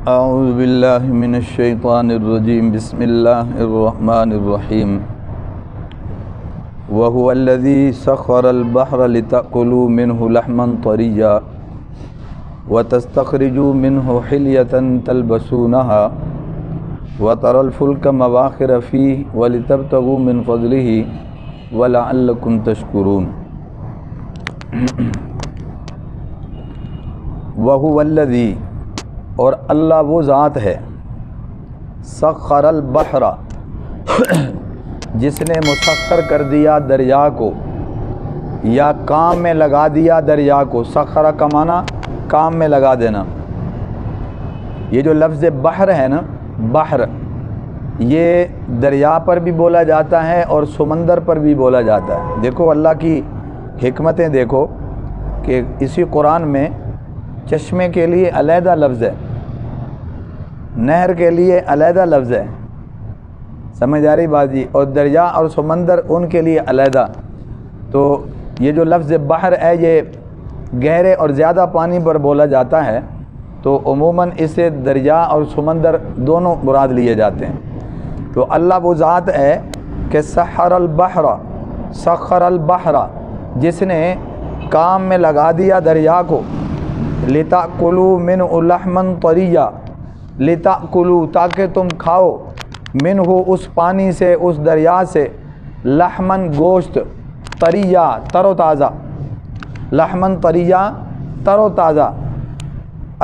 اعوذ باللہ من الشیطان الرجیم بسم اللہ الرحمن الرحیم وهو الذی سخر البحر لتأکلوا منه لحما طریا وتستخرجوا منه حلیة تلبسونها وترى الفلك مواخر فیہ ولتبتغوا من فضلہ ولعلکم تشکرون۔ وهو الذی، اور اللہ وہ ذات ہے، سخر البحر، جس نے مسخر کر دیا دریا کو یا کام میں لگا دیا دریا کو۔ سخر کا معنی کام میں لگا دینا۔ یہ جو لفظ بحر ہے نا، بحر، یہ دریا پر بھی بولا جاتا ہے اور سمندر پر بھی بولا جاتا ہے۔ دیکھو اللہ کی حکمتیں دیکھو کہ اسی قرآن میں چشمے کے لیے علیحدہ لفظ ہے، نہر کے لیے علیحدہ لفظ ہے، سمجھ آ رہی بات جی؟ اور دریا اور سمندر ان کے لیے علیحدہ۔ تو یہ جو لفظ بحر ہے یہ گہرے اور زیادہ پانی پر بولا جاتا ہے، تو عموماً اسے دریا اور سمندر دونوں مراد لیے جاتے ہیں۔ تو اللہ وہ ذات ہے کہ سخر البحر، سخر البحر، جس نے کام میں لگا دیا دریا کو، لتأکلوا منہ لحما طریا، لتأکلوا، تاکہ تم کھاؤ، منہ اس پانی سے، اس دریا سے، لحمن گوشت، طریا تر و تازہ، لحمن طریا تر و تازہ۔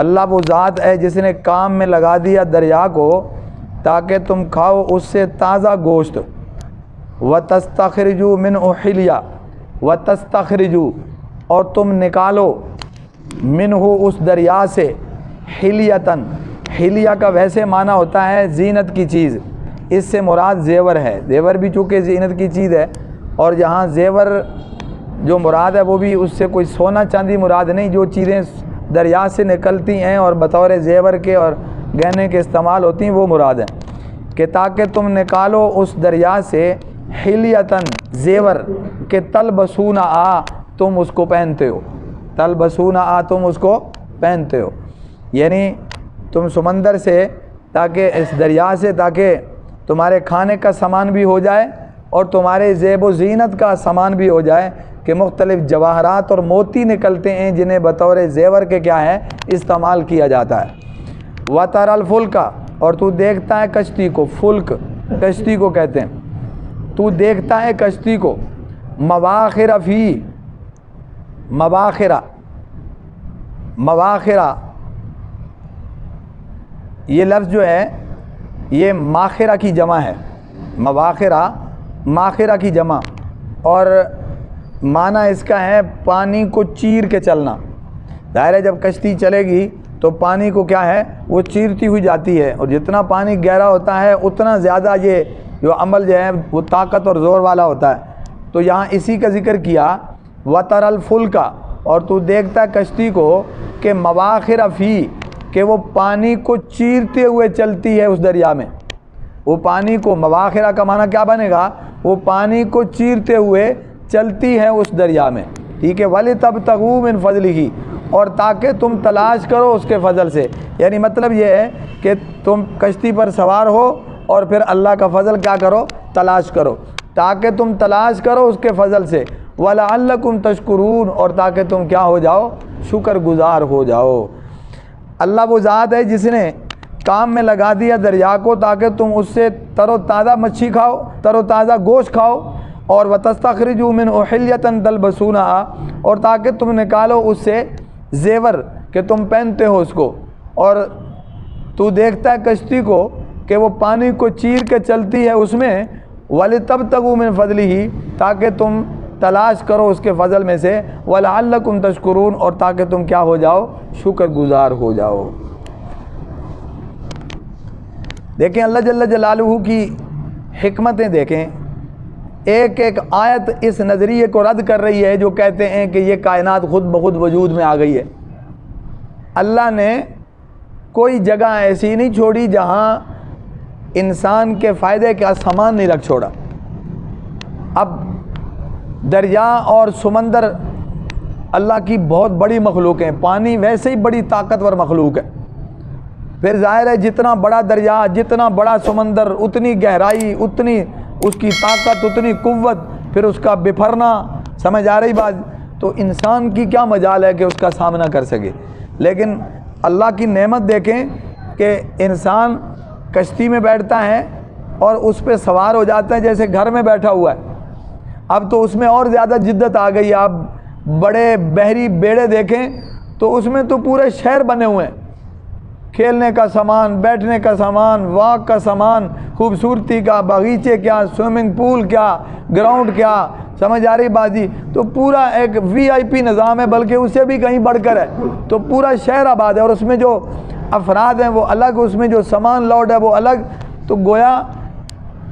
اللہ وہ ذات ہے جس نے کام میں لگا دیا دریا کو تاکہ تم کھاؤ اس سے تازہ گوشت۔ وتستخرجوا منہ حلیہ، وتستخرجوا، اور تم نکالو، منہ اس دریا سے، حلیتاً، حلیہ کا ویسے معنی ہوتا ہے زینت کی چیز، اس سے مراد زیور ہے۔ زیور بھی چونکہ زینت کی چیز ہے، اور جہاں زیور جو مراد ہے وہ بھی اس سے کوئی سونا چاندی مراد نہیں، جو چیزیں دریا سے نکلتی ہیں اور بطور زیور کے اور گہنے کے استعمال ہوتی ہیں وہ مراد ہے، کہ تاکہ تم نکالو اس دریا سے، حلیتاً، زیور، کہ تلبسون آ، تم اس کو پہنتے ہو، تلبسون آ، تم اس کو پہنتے ہو، یعنی تم سمندر سے، تاکہ اس دریا سے، تاکہ تمہارے کھانے کا سامان بھی ہو جائے اور تمہارے زیب و زینت کا سامان بھی ہو جائے، کہ مختلف جواہرات اور موتی نکلتے ہیں جنہیں بطور زیور کے کیا ہے استعمال کیا جاتا ہے۔ وَتَرَى الْفُلْكَ، اور تو دیکھتا ہے کشتی کو، فلک کشتی کو کہتے ہیں، تو دیکھتا ہے کشتی کو، مواخر فی، مواخرہ، مواخرہ، یہ لفظ جو ہے یہ ماخرہ کی جمع ہے، مواخرہ، ماخرہ کی جمع، اور معنی اس کا ہے پانی کو چیر کے چلنا۔ ظاہر ہے جب کشتی چلے گی تو پانی کو کیا ہے وہ چیرتی ہوئی جاتی ہے، اور جتنا پانی گہرا ہوتا ہے اتنا زیادہ یہ جو عمل جو ہے وہ طاقت اور زور والا ہوتا ہے۔ تو یہاں اسی کا ذکر کیا، وَتَرَى الْفُلْكَ، اور تو دیکھتا ہے کشتی کو کہ مواخر فی، کہ وہ پانی کو چیرتے ہوئے چلتی ہے اس دریا میں۔ وہ پانی کو، مواخرہ کا معنی کیا بنے گا، وہ پانی کو چیرتے ہوئے چلتی ہے اس دریا میں، ٹھیک ہے۔ وَلِتَبْتَغُوا مِنْ فَضْلِهِ، اور تاکہ تم تلاش کرو اس کے فضل سے، یعنی مطلب یہ ہے کہ تم کشتی پر سوار ہو اور پھر اللہ کا فضل کیا کرو، تلاش کرو، تاکہ تم تلاش کرو اس کے فضل سے، وَلَعَلَّكُمْ تَشْكُرُونَ، اور تاکہ تم کیا ہو جاؤ، شکر گزار ہو جاؤ۔ اللہ وہ ذات ہے جس نے کام میں لگا دیا دریا کو تاکہ تم اس سے تر و تازہ مچھی کھاؤ، تر و تازہ گوشت کھاؤ، اور وَتَسْتَخْرِجُوا مِنْهُ حِلْيَةً تَلْبَسُونَهَا، اور تاکہ تم نکالو اس سے زیور کہ تم پہنتے ہو اس کو۔ اور تو دیکھتا ہے کشتی کو کہ وہ پانی کو چیر کے چلتی ہے اس میں، وَلِتَبْتَغُوا مِنْ فَضْلِهِ، تاکہ تم تلاش کرو اس کے فضل میں سے، وَلَعَلَّكُمْ تَشْكُرُونَ، اور تاکہ تم کیا ہو جاؤ، شکر گزار ہو جاؤ۔ دیکھیں اللہ جل جلالہ کی حکمتیں دیکھیں، ایک ایک آیت اس نظریے کو رد کر رہی ہے جو کہتے ہیں کہ یہ کائنات خود بخود وجود میں آ گئی ہے۔ اللہ نے کوئی جگہ ایسی نہیں چھوڑی جہاں انسان کے فائدے کا سامان نہیں رکھ چھوڑا۔ اب دریا اور سمندر اللہ کی بہت بڑی مخلوق ہیں، پانی ویسے ہی بڑی طاقتور مخلوق ہے، پھر ظاہر ہے جتنا بڑا دریا، جتنا بڑا سمندر، اتنی گہرائی، اتنی اس کی طاقت، اتنی قوت، پھر اس کا بفرنا، سمجھ آ رہی بات؟ تو انسان کی کیا مجال ہے کہ اس کا سامنا کر سکے؟ لیکن اللہ کی نعمت دیکھیں کہ انسان کشتی میں بیٹھتا ہے اور اس پہ سوار ہو جاتا ہے جیسے گھر میں بیٹھا ہوا ہے۔ اب تو اس میں اور زیادہ جدت آ گئی ہے۔ آپ بڑے بحری بیڑے دیکھیں تو اس میں تو پورے شہر بنے ہوئے ہیں، کھیلنے کا سامان، بیٹھنے کا سامان، واک کا سامان، خوبصورتی کا باغیچے کیا، سوئمنگ پول کیا، گراؤنڈ کیا، سمجھ آ رہی بازی؟ تو پورا ایک وی آئی پی نظام ہے، بلکہ اس سے بھی کہیں بڑھ کر ہے۔ تو پورا شہر آباد ہے اور اس میں جو افراد ہیں وہ الگ، اس میں جو سامان لوڈ ہے وہ الگ۔ تو گویا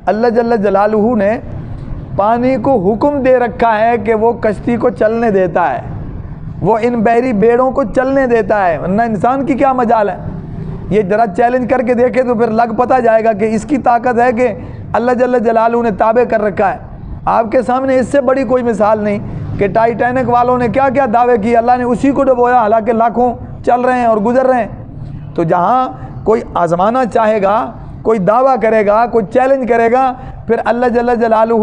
اللہ جل جلالہ نے پانی کو حکم دے رکھا ہے کہ وہ کشتی کو چلنے دیتا ہے، وہ ان بحری بیڑوں کو چلنے دیتا ہے، ورنہ انسان کی کیا مجال ہے؟ یہ ذرا چیلنج کر کے دیکھے تو پھر لگ پتہ جائے گا کہ اس کی طاقت ہے کہ اللہ جل جلالہ نے تابع کر رکھا ہے۔ آپ کے سامنے اس سے بڑی کوئی مثال نہیں کہ ٹائٹینک والوں نے کیا کیا دعوے کیے، اللہ نے اسی کو ڈبویا، حالانکہ لاکھوں چل رہے ہیں اور گزر رہے ہیں۔ تو جہاں کوئی آزمانا چاہے گا، کوئی دعویٰ کرے گا، کوئی چیلنج کرے گا، پھر اللہ جل جلالہ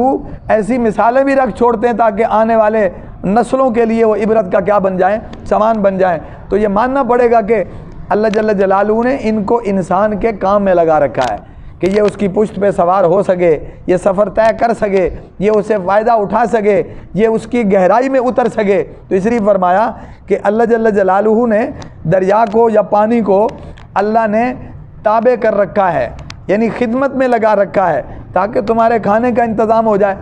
ایسی مثالیں بھی رکھ چھوڑتے ہیں تاکہ آنے والے نسلوں کے لیے وہ عبرت کا کیا بن جائیں، سامان بن جائیں۔ تو یہ ماننا پڑے گا کہ اللہ جل جلالہ نے ان کو انسان کے کام میں لگا رکھا ہے کہ یہ اس کی پشت پہ سوار ہو سکے، یہ سفر طے کر سکے، یہ اسے فائدہ اٹھا سکے، یہ اس کی گہرائی میں اتر سکے۔ تو اس لیے فرمایا کہ اللہ جل جلالہ نے دریا کو یا پانی کو اللہ نے تابع کر رکھا ہے، یعنی خدمت میں لگا رکھا ہے تاکہ تمہارے کھانے کا انتظام ہو جائے۔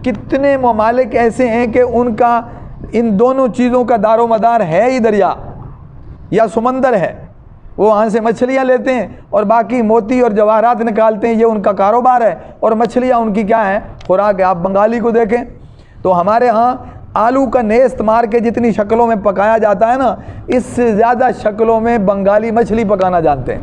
کتنے ممالک ایسے ہیں کہ ان کا ان دونوں چیزوں کا دار و مدار ہے ہی دریا یا سمندر ہے، وہ وہاں سے مچھلیاں لیتے ہیں اور باقی موتی اور جواہرات نکالتے ہیں، یہ ان کا کاروبار ہے، اور مچھلیاں ان کی کیا ہیں؟ خوراک ہے۔ آپ بنگالی کو دیکھیں تو ہمارے ہاں آلو کا نیست مار کے جتنی شکلوں میں پکایا جاتا ہے نا، اس سے زیادہ شکلوں میں بنگالی مچھلی پکانا جانتے ہیں۔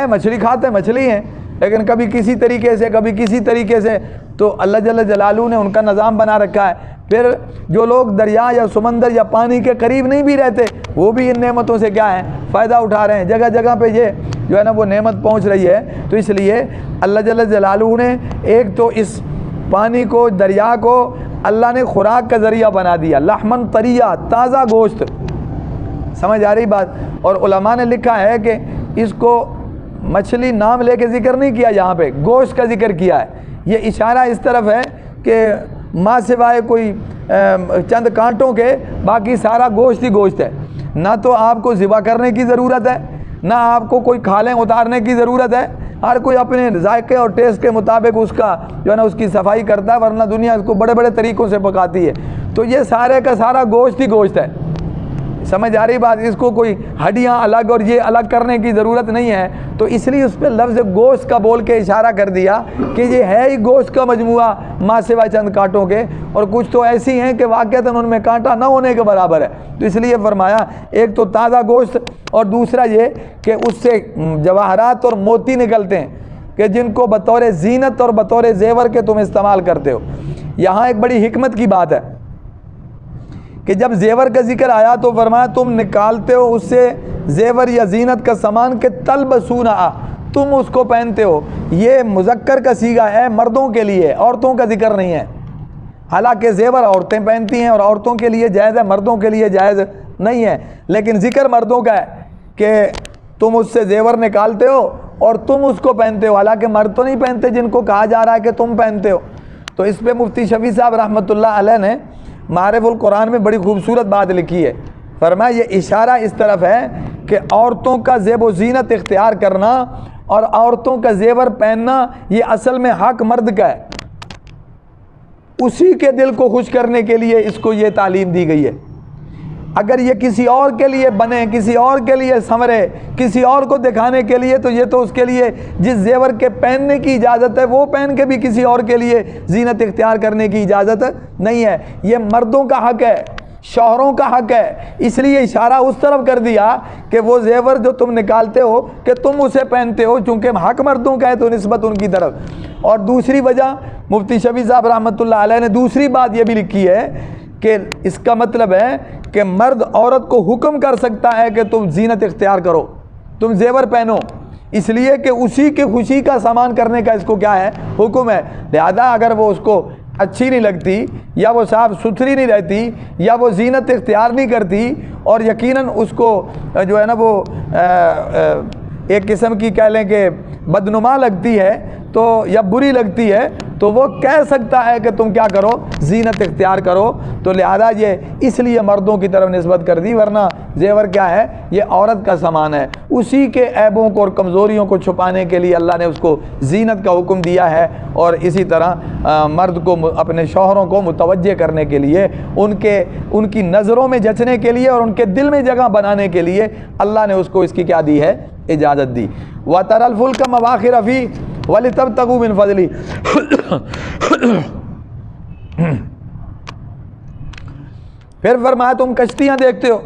مچھلی کھاتے ہیں، مچھلی ہیں، لیکن کبھی کسی طریقے سے، کبھی کسی طریقے سے۔ تو اللہ جل جلالہ نے ان کا نظام بنا رکھا ہے۔ پھر جو لوگ دریا یا سمندر یا پانی کے قریب نہیں بھی رہتے، وہ بھی ان نعمتوں سے کیا ہیں؟ فائدہ اٹھا رہے ہیں۔ جگہ جگہ پہ یہ جو ہے نا وہ نعمت پہنچ رہی ہے۔ تو اس لیے اللہ جل جلالہ نے ایک تو اس پانی کو، دریا کو اللہ نے خوراک کا ذریعہ بنا دیا، لحمن طریہ، تازہ گوشت، سمجھ آ رہی بات؟ اور علماء نے لکھا ہے کہ اس کو مچھلی نام لے کے ذکر نہیں کیا، یہاں پہ گوشت کا ذکر کیا ہے۔ یہ اشارہ اس طرف ہے کہ ماں سوائے کوئی چند کانٹوں کے باقی سارا گوشت ہی گوشت ہے۔ نہ تو آپ کو ذبح کرنے کی ضرورت ہے، نہ آپ کو کوئی کھالیں اتارنے کی ضرورت ہے۔ ہر کوئی اپنے ذائقے اور ٹیسٹ کے مطابق اس کا جو ہے نا اس کی صفائی کرتا ہے، ورنہ دنیا اس کو بڑے بڑے طریقوں سے پکاتی ہے۔ تو یہ سارے کا سارا گوشت ہی گوشت ہے، سمجھ آ رہی بات؟ اس کو کوئی ہڈیاں الگ اور یہ الگ کرنے کی ضرورت نہیں ہے۔ تو اس لیے اس پہ لفظ گوشت کا بول کے اشارہ کر دیا کہ یہ ہے ہی گوشت کا مجموعہ ماں سوائے چند کانٹوں کے، اور کچھ تو ایسی ہیں کہ واقعتاً ان میں کانٹا نہ ہونے کے برابر ہے۔ تو اس لیے فرمایا ایک تو تازہ گوشت، اور دوسرا یہ کہ اس سے جواہرات اور موتی نکلتے ہیں کہ جن کو بطور زینت اور بطور زیور کے تم استعمال کرتے ہو۔ یہاں ایک بڑی حکمت کی بات ہے کہ جب زیور کا ذکر آیا تو فرمایا تم نکالتے ہو اس سے زیور یا زینت کا سامان کے تلبسونہا، تم اس کو پہنتے ہو۔ یہ مذکر کا صیغہ ہے، مردوں کے لیے، عورتوں کا ذکر نہیں ہے۔ حالانکہ زیور عورتیں پہنتی ہیں اور عورتوں کے لیے جائز ہے، مردوں کے لیے جائز نہیں ہے، لیکن ذکر مردوں کا ہے کہ تم اس سے زیور نکالتے ہو اور تم اس کو پہنتے ہو، حالانکہ مرد تو نہیں پہنتے جن کو کہا جا رہا ہے کہ تم پہنتے ہو۔ تو اس پہ مفتی شفیع صاحب رحمۃ اللہ علیہ نے معارف القرآن میں بڑی خوبصورت بات لکھی ہے۔ فرمایا یہ اشارہ اس طرف ہے کہ عورتوں کا زیب و زینت اختیار کرنا اور عورتوں کا زیور پہننا یہ اصل میں حق مرد کا ہے، اسی کے دل کو خوش کرنے کے لیے اس کو یہ تعلیم دی گئی ہے۔ اگر یہ کسی اور کے لیے بنے، کسی اور کے لیے سنورے، کسی اور کو دکھانے کے لیے، تو یہ تو اس کے لیے جس زیور کے پہننے کی اجازت ہے وہ پہن کے بھی کسی اور کے لیے زینت اختیار کرنے کی اجازت نہیں ہے۔ یہ مردوں کا حق ہے، شوہروں کا حق ہے۔ اس لیے اشارہ اس طرف کر دیا کہ وہ زیور جو تم نکالتے ہو کہ تم اسے پہنتے ہو، چونکہ حق مردوں کا ہے تو نسبت ان کی طرف۔ اور دوسری وجہ مفتی شفیع صاحب رحمۃ اللہ علیہ نے دوسری بات یہ بھی لکھی ہے کہ اس کا مطلب ہے کہ مرد عورت کو حکم کر سکتا ہے کہ تم زینت اختیار کرو، تم زیور پہنو، اس لیے کہ اسی کے خوشی کا سامان کرنے کا اس کو کیا ہے؟ حکم ہے۔ لہذا اگر وہ اس کو اچھی نہیں لگتی، یا وہ صاف ستھری نہیں رہتی، یا وہ زینت اختیار نہیں کرتی، اور یقیناً اس کو جو ہے نا وہ ایک قسم کی کہہ لیں کہ بدنما لگتی ہے تو یا بری لگتی ہے، تو وہ کہہ سکتا ہے کہ تم کیا کرو؟ زینت اختیار کرو۔ تو لہذا یہ اس لیے مردوں کی طرف نسبت کر دی، ورنہ زیور کیا ہے؟ یہ عورت کا سامان ہے، اسی کے عیبوں کو اور کمزوریوں کو چھپانے کے لیے اللہ نے اس کو زینت کا حکم دیا ہے، اور اسی طرح مرد کو اپنے شوہروں کو متوجہ کرنے کے لیے، ان کی نظروں میں جچنے کے لیے اور ان کے دل میں جگہ بنانے کے لیے اللہ نے اس کو اس کی کیا دی ہے؟ اجازت دی۔ وَتَرَى الْفُلْكَ مَوَاخِرَ فِيهِ وَلِتَبْتَغُوا مِنْ فَضْلِهِ۔ پھر فرمایا تم کشتیاں دیکھتے ہو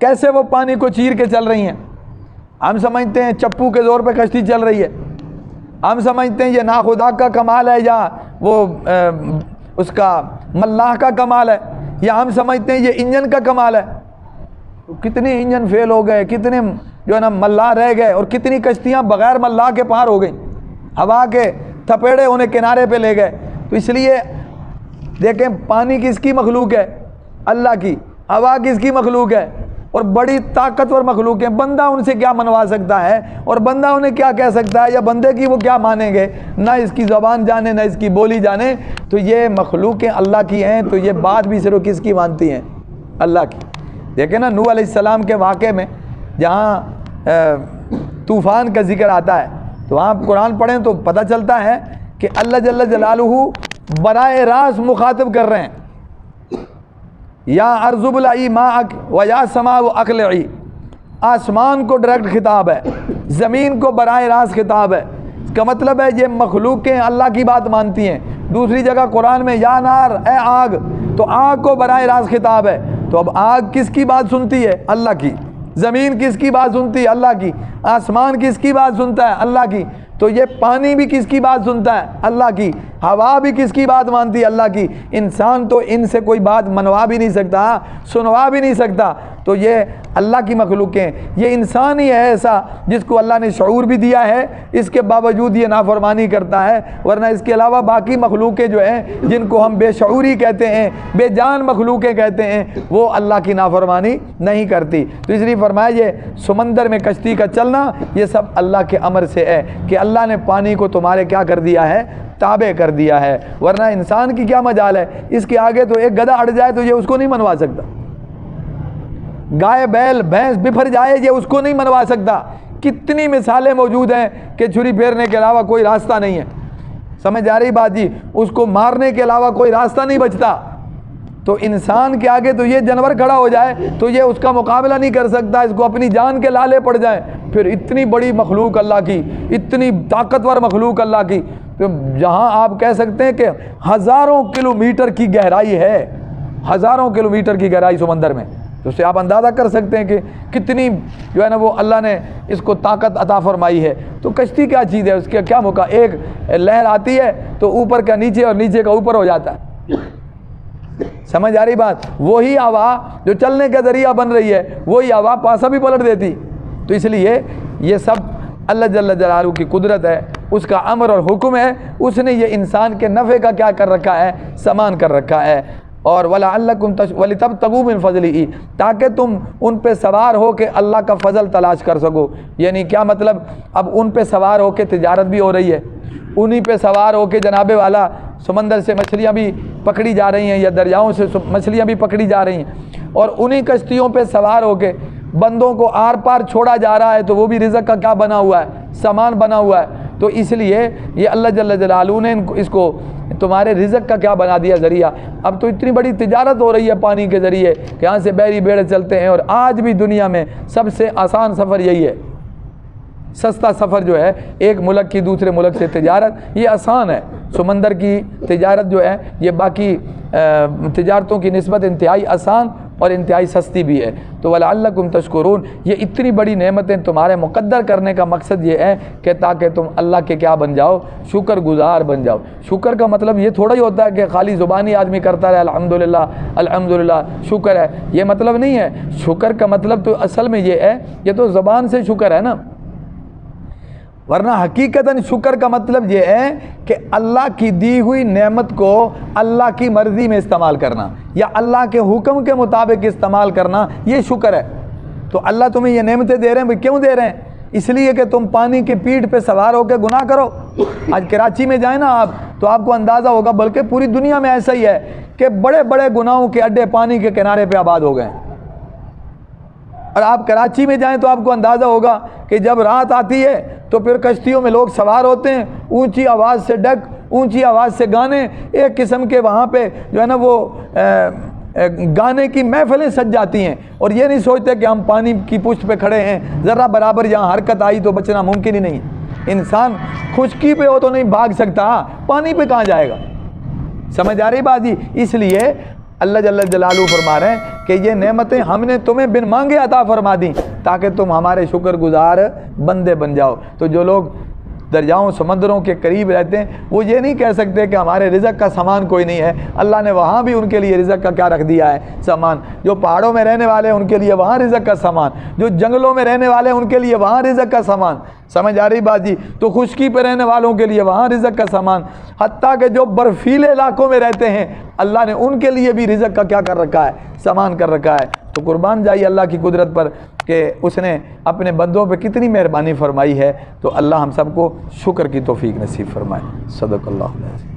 کیسے وہ پانی کو چیر کے چل رہی ہیں۔ ہم سمجھتے ہیں چپو کے زور پہ کشتی چل رہی ہے، ہم سمجھتے ہیں یہ ناخدا کا کمال ہے، یا وہ اس کا ملاح کا کمال ہے، یا ہم سمجھتے ہیں یہ انجن کا کمال ہے۔ کتنے انجن فیل ہو گئے، کتنے جو ہے نا ملاح رہ گئے، اور کتنی کشتیاں بغیر ملاح کے پار ہو گئیں، ہوا کے تھپیڑے انہیں کنارے پہ لے گئے۔ تو اس لیے دیکھیں پانی کس کی مخلوق ہے؟ اللہ کی۔ ہوا کس کی مخلوق ہے؟ اور بڑی طاقتور مخلوق ہے۔ بندہ ان سے کیا منوا سکتا ہے، اور بندہ انہیں کیا کہہ سکتا ہے، یا بندے کی وہ کیا مانیں گے؟ نہ اس کی زبان جانے، نہ اس کی بولی جانے۔ تو یہ مخلوقیں اللہ کی ہیں، تو یہ بات بھی صرف کس کی مانتی ہیں؟ اللہ کی۔ دیکھیں نا نوح علیہ السلام کے واقعے میں جہاں طوفان کا ذکر آتا ہے، تو آپ قرآن پڑھیں تو پتہ چلتا ہے کہ اللہ جل جلالہ براہ راست مخاطب کر رہے ہیں، یا ارض ابلعی ماءک و یا سماء اقلعی۔ آسمان کو ڈائریکٹ خطاب ہے، زمین کو براہ راست خطاب ہے۔ اس کا مطلب ہے یہ مخلوقیں اللہ کی بات مانتی ہیں۔ دوسری جگہ قرآن میں یا نار، اے آگ، تو آگ کو براہ راست خطاب ہے۔ تو اب آگ کس کی بات سنتی ہے؟ اللہ کی۔ زمین کس کی بات سنتی ہے؟ اللہ کی۔ آسمان کس کی بات سنتا ہے؟ اللہ کی۔ تو یہ پانی بھی کس کی بات سنتا ہے؟ اللہ کی۔ ہوا بھی کس کی بات مانتی ہے؟ اللہ کی۔ انسان تو ان سے کوئی بات منوا بھی نہیں سکتا، سنوا بھی نہیں سکتا۔ تو یہ اللہ کی مخلوقیں، یہ انسان ہی ہے ایسا جس کو اللہ نے شعور بھی دیا ہے، اس کے باوجود یہ نافرمانی کرتا ہے، ورنہ اس کے علاوہ باقی مخلوقیں جو ہیں جن کو ہم بے شعوری کہتے ہیں، بے جان مخلوقیں کہتے ہیں، وہ اللہ کی نافرمانی نہیں کرتی۔ تو اس لیے فرمایا یہ سمندر میں کشتی کا چلنا یہ سب اللہ کے امر سے ہے، کہ اللہ نے پانی کو تمہارے کیا کر دیا ہے؟ تابع کر دیا ہے۔ ورنہ انسان کی کیا مجال ہے؟ اس کے آگے تو ایک گدھا اڑ جائے تو یہ اس کو نہیں منوا سکتا، گائے بیل بھینس بپھر جائے یہ اس کو نہیں منوا سکتا۔ کتنی مثالیں موجود ہیں کہ چھری پھیرنے کے علاوہ کوئی راستہ نہیں ہے، سمجھ آ رہی بات جی؟ اس کو مارنے کے علاوہ کوئی راستہ نہیں بچتا۔ تو انسان کے آگے تو یہ جانور کھڑا ہو جائے تو یہ اس کا مقابلہ نہیں کر سکتا، اس کو اپنی جان کے لالے پڑ جائیں، پھر اتنی بڑی مخلوق اللہ کی، اتنی طاقتور مخلوق اللہ کی، تو جہاں آپ کہہ سکتے ہیں کہ ہزاروں کلومیٹر کی گہرائی ہے، ہزاروں کلومیٹر کی گہرائی سمندر میں، تو اس سے آپ اندازہ کر سکتے ہیں کہ کتنی جو ہے نا وہ اللہ نے اس کو طاقت عطا فرمائی ہے۔ تو کشتی کیا چیز ہے؟ اس کا کیا موقع؟ ایک لہر آتی ہے تو اوپر کا نیچے اور نیچے کا اوپر ہو جاتا ہے، سمجھ آ رہی بات؟ وہی ہوا جو چلنے کا ذریعہ بن رہی ہے، وہی ہوا پاسا بھی پلٹ دیتی۔ تو اس لیے یہ سب اللہ جل جلالہ کی قدرت ہے، اس کا امر اور حکم ہے، اس نے یہ انسان کے نفع کا کیا کر رکھا ہے؟ سامان کر رکھا ہے۔ اور وَلَعَلَّكُمْ وَلِتَبْتَغُوا مِنْ فَضْلِهِ، تاکہ تم ان پہ سوار ہو کے اللہ کا فضل تلاش کر سکو۔ یعنی کیا مطلب؟ اب ان پہ سوار ہو کے تجارت بھی ہو رہی ہے، انہی پہ سوار ہو کے جناب والا سمندر سے مچھلیاں بھی پکڑی جا رہی ہیں، یا دریاؤں سے مچھلیاں بھی پکڑی جا رہی ہیں، اور انہی کشتیوں پہ سوار ہو کے بندوں کو آر پار چھوڑا جا رہا ہے، تو وہ بھی رزق کا کیا بنا ہوا ہے؟ سامان بنا ہوا ہے۔ تو اس لیے یہ اللہ جل جلالہ نے اس کو تمہارے رزق کا کیا بنا دیا ذریعہ۔ اب تو اتنی بڑی تجارت ہو رہی ہے پانی کے ذریعے کہ یہاں سے بحری بیڑے چلتے ہیں، اور آج بھی دنیا میں سب سے آسان سفر یہی ہے، سستا سفر جو ہے ایک ملک کی دوسرے ملک سے تجارت، یہ آسان ہے۔ سمندر کی تجارت جو ہے یہ باقی تجارتوں کی نسبت انتہائی آسان اور انتہائی سستی بھی ہے۔ تو وَلَعَلَّكُمْ تَشْكُرُونَ، یہ اتنی بڑی نعمتیں تمہارے مقدر کرنے کا مقصد یہ ہے کہ تاکہ تم اللہ کے کیا بن جاؤ، شکر گزار بن جاؤ۔ شکر کا مطلب یہ تھوڑا ہی ہوتا ہے کہ خالی زبانی آدمی کرتا رہے الحمدللہ الحمدللہ شکر ہے، یہ مطلب نہیں ہے۔ شکر کا مطلب تو اصل میں یہ ہے، یہ تو زبان سے شکر ہے نا، ورنہ حقیقتاً شکر کا مطلب یہ ہے کہ اللہ کی دی ہوئی نعمت کو اللہ کی مرضی میں استعمال کرنا یا اللہ کے حکم کے مطابق استعمال کرنا، یہ شکر ہے۔ تو اللہ تمہیں یہ نعمتیں دے رہے ہیں، کیوں دے رہے ہیں؟ اس لیے کہ تم پانی کی پیٹھ پہ سوار ہو کے گناہ کرو۔ آج کراچی میں جائیں نا آپ تو آپ کو اندازہ ہوگا، بلکہ پوری دنیا میں ایسا ہی ہے کہ بڑے بڑے گناہوں کے اڈے پانی کے کنارے پہ آباد ہو گئے ہیں۔ اور آپ کراچی میں جائیں تو آپ کو اندازہ ہوگا کہ جب رات آتی ہے تو پھر کشتیوں میں لوگ سوار ہوتے ہیں، اونچی آواز سے ڈک، اونچی آواز سے گانے، ایک قسم کے وہاں پہ جو ہے نا وہ گانے کی محفلیں سج جاتی ہیں، اور یہ نہیں سوچتے کہ ہم پانی کی پشت پہ کھڑے ہیں، ذرا برابر یہاں حرکت آئی تو بچنا ممکن ہی نہیں۔ انسان خشکی پہ ہو تو نہیں بھاگ سکتا، پانی پہ کہاں جائے گا؟ سمجھ آ رہی بات جی؟ اس لیے اللہ جل جلالہ فرما رہے ہیں کہ یہ نعمتیں ہم نے تمہیں بن مانگے عطا فرما دیں تاکہ تم ہمارے شکر گزار بندے بن جاؤ۔ تو جو لوگ دریاؤں سمندروں کے قریب رہتے ہیں وہ یہ نہیں کہہ سکتے کہ ہمارے رزق کا سامان کوئی نہیں ہے، اللہ نے وہاں بھی ان کے لیے رزق کا کیا رکھ دیا ہے، سامان۔ جو پہاڑوں میں رہنے والے ہیں ان کے لیے وہاں رزق کا سامان، جو جنگلوں میں رہنے والے ہیں ان کے لیے وہاں رزق کا سامان۔ سمجھ آ رہی بات جی؟ تو خشکی پہ رہنے والوں کے لیے وہاں رزق کا سامان، حتیٰ کہ جو برفیلے علاقوں میں رہتے ہیں اللہ نے ان کے لیے بھی رزق کا کیا کر رکھا ہے، سامان کر رکھا ہے۔ تو قربان جائیے اللہ کی قدرت پر کہ اس نے اپنے بندوں پہ کتنی مہربانی فرمائی ہے۔ تو اللہ ہم سب کو شکر کی توفیق نصیب فرمائے۔ صدق اللہ العظیم۔